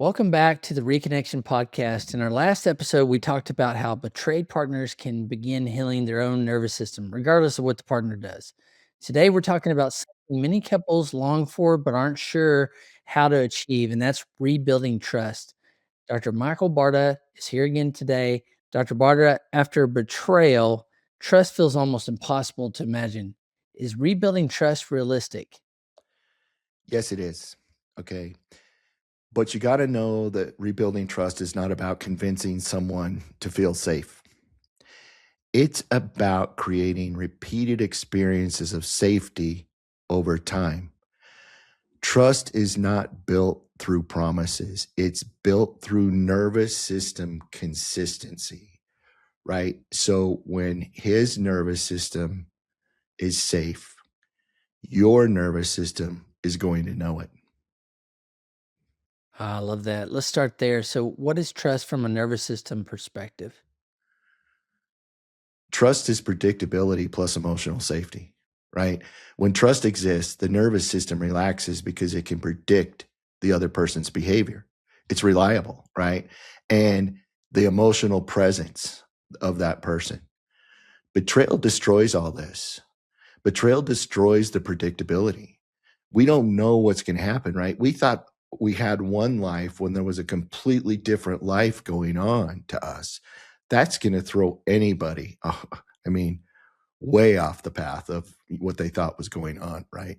Welcome back to the Reconnection Podcast. In our last episode, we talked about how betrayed partners can begin healing their own nervous system, regardless of what the partner does. Today, we're talking about something many couples long for but aren't sure how to achieve, and that's rebuilding trust. Dr. Michael Barta is here again today. Dr. Barta, after betrayal, trust feels almost impossible to imagine. Is rebuilding trust realistic? Yes, it is. Okay. But you got to know that rebuilding trust is not about convincing someone to feel safe. It's about creating repeated experiences of safety over time. Trust is not built through promises, it's built through nervous system consistency, right? So when his nervous system is safe, your nervous system is going to know it. I love that. Let's start there. So, what is trust from a nervous system perspective? Trust is predictability plus emotional safety, right? When trust exists, the nervous system relaxes because it can predict the other person's behavior. It's reliable, right? And the emotional presence of that person. Betrayal destroys all this. Betrayal destroys the predictability. We don't know what's going to happen, right? We thought we had one life when there was a completely different life going on to us. That's going to throw anybody, way off the path of what they thought was going on, right?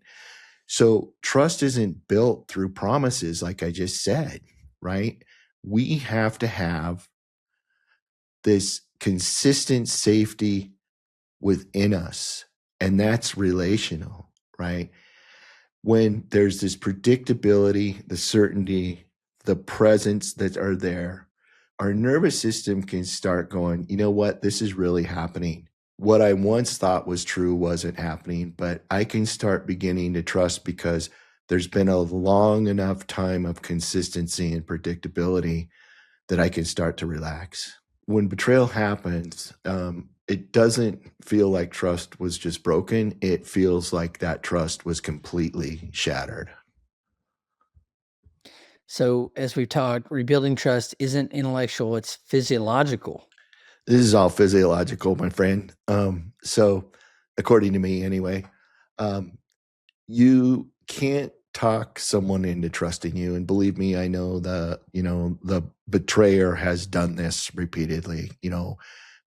So trust isn't built through promises, like I just said, right? We have to have this consistent safety within us, and that's relational, right? When there's this predictability, the certainty, the presence that are there, our nervous system can start going, you know what, this is really happening. What I once thought was true wasn't happening, but I can start beginning to trust because there's been a long enough time of consistency and predictability that I can start to relax. When betrayal happens, it doesn't feel like trust was just broken. It feels like that trust was completely shattered. So, as we've talked, rebuilding trust isn't intellectual, it's physiological. This is all physiological, my friend. So, according to me, anyway, um, you can't talk someone into trusting you. And believe me, I know the betrayer has done this repeatedly.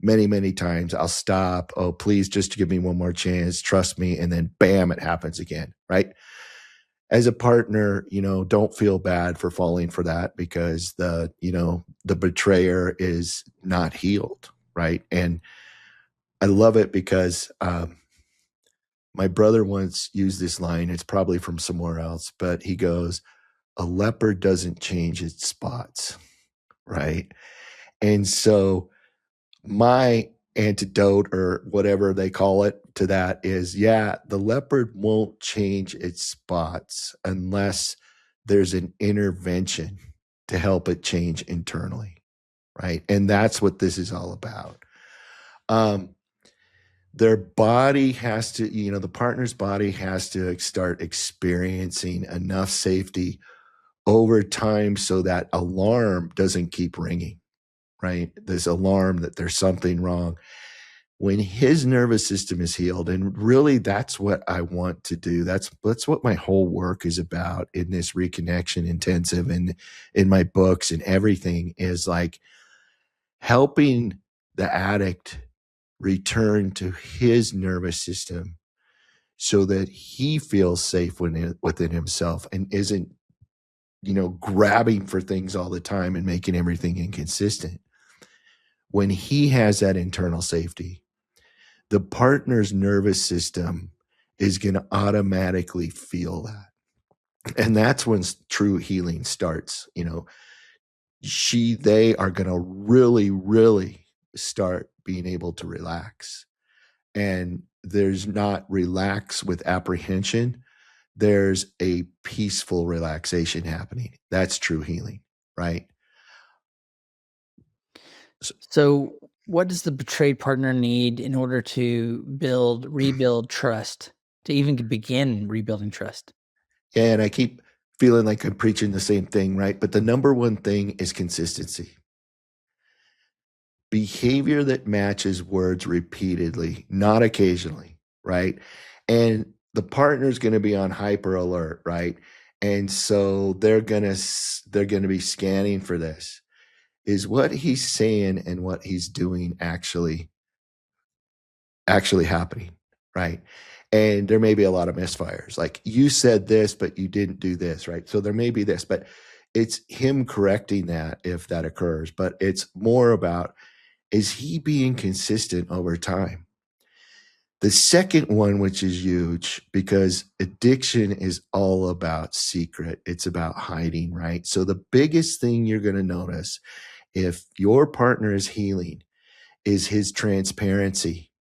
Many, many times. I'll stop. Oh, please, just give me one more chance. Trust me, and then bam, it happens again. Right? As a partner, don't feel bad for falling for that because the betrayer is not healed, right? And I love it because my brother once used this line. It's probably from somewhere else, but he goes, "A leopard doesn't change its spots," right? And so my antidote or whatever they call it to that is, yeah, the leopard won't change its spots unless there's an intervention to help it change internally, right? And that's what this is all about. Their body has to, the partner's body has to start experiencing enough safety over time so that alarm doesn't keep ringing, right? This alarm that there's something wrong. When his nervous system is healed, and really that's what I want to do. That's what my whole work is about in this reconnection intensive and in my books and everything is like helping the addict return to his nervous system so that he feels safe within himself and isn't, grabbing for things all the time and making everything inconsistent. When he has that internal safety, the partner's nervous system is going to automatically feel that. And that's when true healing starts. They are going to really, really start being able to relax. And there's not relax with apprehension. There's a peaceful relaxation happening. That's true healing, right? So, what does the betrayed partner need in order to rebuild trust, to even begin rebuilding trust? And I keep feeling like I'm preaching the same thing, right? But the number one thing is consistency. Behavior that matches words repeatedly, not occasionally, right? And the partner's going to be on hyper alert, right? And so they're going to be scanning for this. Is what he's saying and what he's doing actually happening, right? And there may be a lot of misfires. Like you said this, but you didn't do this, right? So there may be this, but it's him correcting that if that occurs. But it's more about, is he being consistent over time? The second one, which is huge, because addiction is all about secret. It's about hiding, right? So the biggest thing you're going to notice if your partner is healing is his transparency.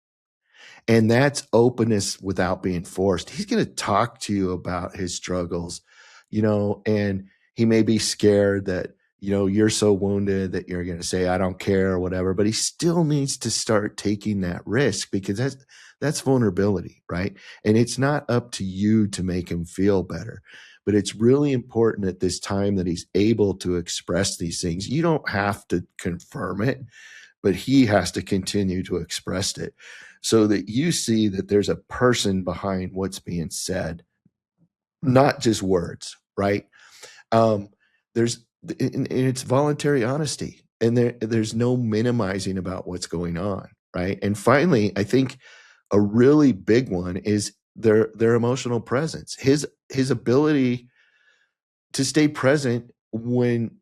And that's openness without being forced. He's going to talk to you about his struggles, and he may be scared that, you're so wounded that you're going to say, I don't care or whatever, but he still needs to start taking that risk because that's vulnerability, right? And it's not up to you to make him feel better, but it's really important at this time that he's able to express these things. You don't have to confirm it, but he has to continue to express it so that you see that there's a person behind what's being said, not just words, right? Um, and it's voluntary honesty, and there's no minimizing about what's going on, right? And finally, I think a really big one is their emotional presence, his ability to stay present when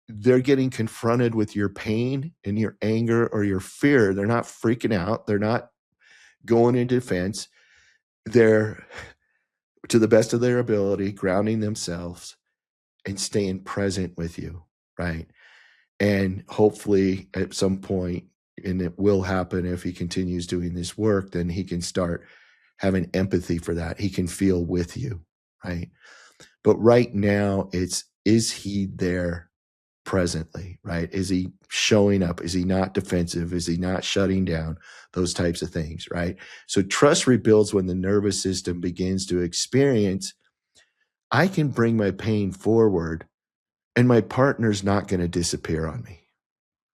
they're getting confronted with your pain and your anger or your fear. They're not freaking out. They're not going into defense. They're, to the best of their ability, grounding themselves and staying present with you, right? And hopefully at some point, and it will happen if he continues doing this work, then he can start having empathy for that. He can feel with you, right? But right now, is he there presently, right? Is he showing up? Is he not defensive? Is he not shutting down? Those types of things, right? So trust rebuilds when the nervous system begins to experience, I can bring my pain forward and my partner's not going to disappear on me.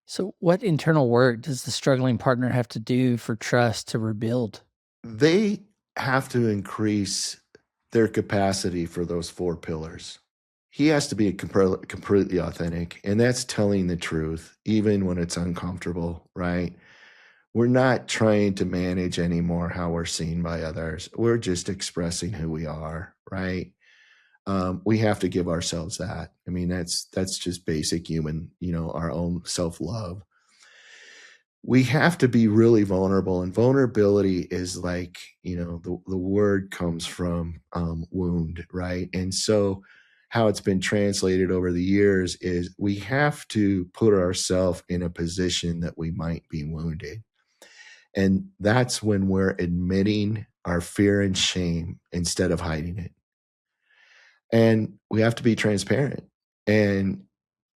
So, what internal work does the struggling partner have to do for trust to rebuild? They have to increase their capacity for those four pillars. He has to be completely authentic, and that's telling the truth, even when it's uncomfortable, right? We're not trying to manage anymore how we're seen by others. We're just expressing who we are, right? We have to give ourselves that. I mean, that's just basic human, our own self-love. We have to be really vulnerable, and vulnerability is like, the word comes from wound, right? And so how it's been translated over the years is we have to put ourselves in a position that we might be wounded. And that's when we're admitting our fear and shame instead of hiding it. And we have to be transparent. And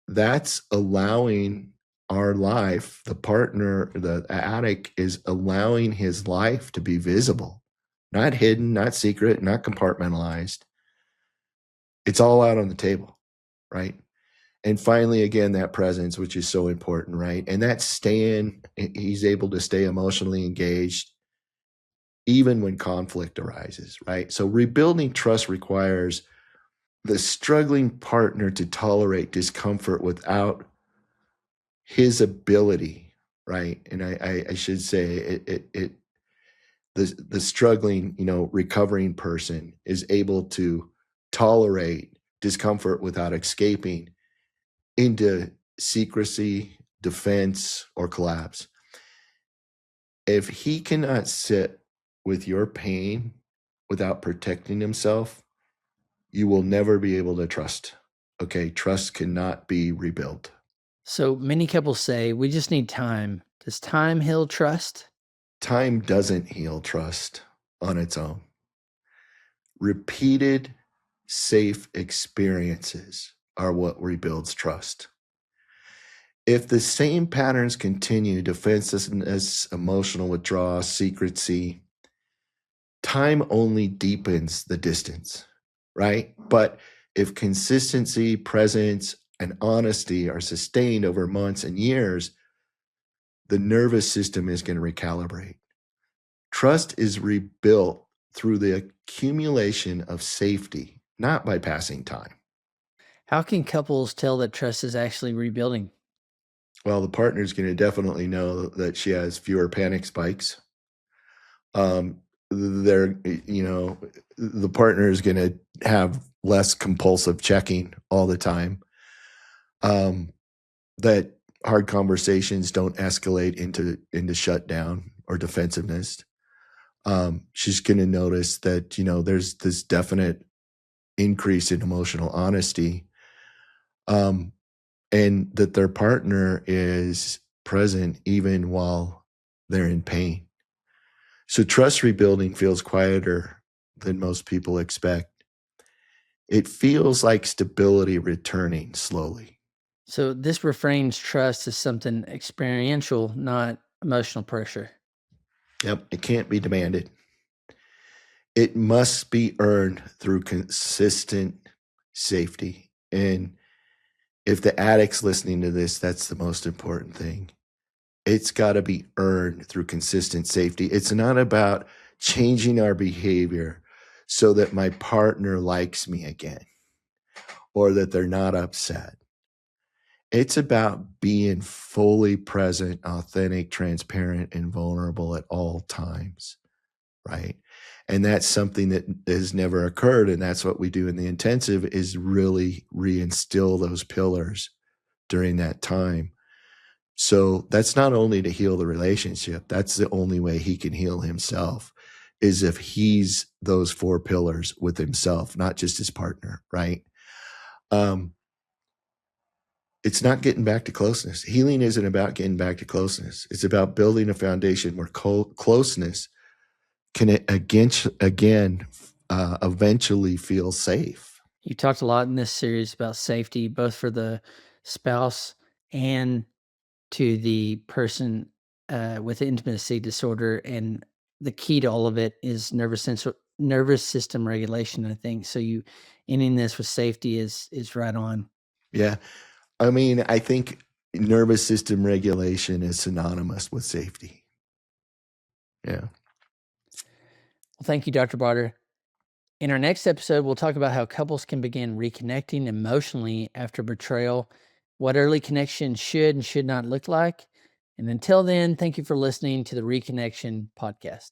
that's allowing our life, the partner, the addict is allowing his life to be visible, not hidden, not secret, not compartmentalized. It's all out on the table, right? And finally, again, that presence, which is so important, right? And that he's able to stay emotionally engaged even when conflict arises, right? So rebuilding trust requires the struggling partner to tolerate discomfort without his ability, right? And I should say the struggling, recovering person is able to tolerate discomfort without escaping into secrecy, defense, or collapse. If he cannot sit with your pain without protecting himself, you will never be able to trust. Okay, trust cannot be rebuilt. So many couples say we just need time. Does time heal trust? Time doesn't heal trust on its own. Repeated, safe experiences are what rebuilds trust. If the same patterns continue, defensiveness, emotional withdrawal, secrecy, time only deepens the distance, right? But If consistency, presence, and honesty are sustained over months and years, the nervous system is going to recalibrate. Trust is rebuilt through the accumulation of safety, not by passing time. How can couples tell that trust is actually rebuilding? Well, the partner's going to definitely know that she has fewer panic spikes. They're, the partner is going to have less compulsive checking all the time. That hard conversations don't escalate into shutdown or defensiveness. She's going to notice that, there's this definite increase in emotional honesty, and that their partner is present even while they're in pain. So trust rebuilding feels quieter than most people expect. It feels like stability returning slowly. So this reframes trust as something experiential, not emotional pressure. Yep, it can't be demanded. It must be earned through consistent safety. And if the addict's listening to this, that's the most important thing. It's got to be earned through consistent safety. It's not about changing our behavior so that my partner likes me again or that they're not upset. It's about being fully present, authentic, transparent, and vulnerable at all times, right? And that's something that has never occurred. And that's what we do in the intensive is really reinstill those pillars during that time. So that's not only to heal the relationship, that's the only way he can heal himself is if he's those 4 pillars with himself, not just his partner, right? It's not getting back to closeness. Healing isn't about getting back to closeness. It's about building a foundation where closeness can again eventually feel safe. You talked a lot in this series about safety, both for the spouse and to the person with intimacy disorder. And the key to all of it is nervous system regulation, I think. So you ending this with safety is right on. Yeah. I mean, I think nervous system regulation is synonymous with safety. Yeah. Well, thank you, Dr. Barter. In our next episode, we'll talk about how couples can begin reconnecting emotionally after betrayal, what early connection should and should not look like. And until then, thank you for listening to the Reconnection Podcast.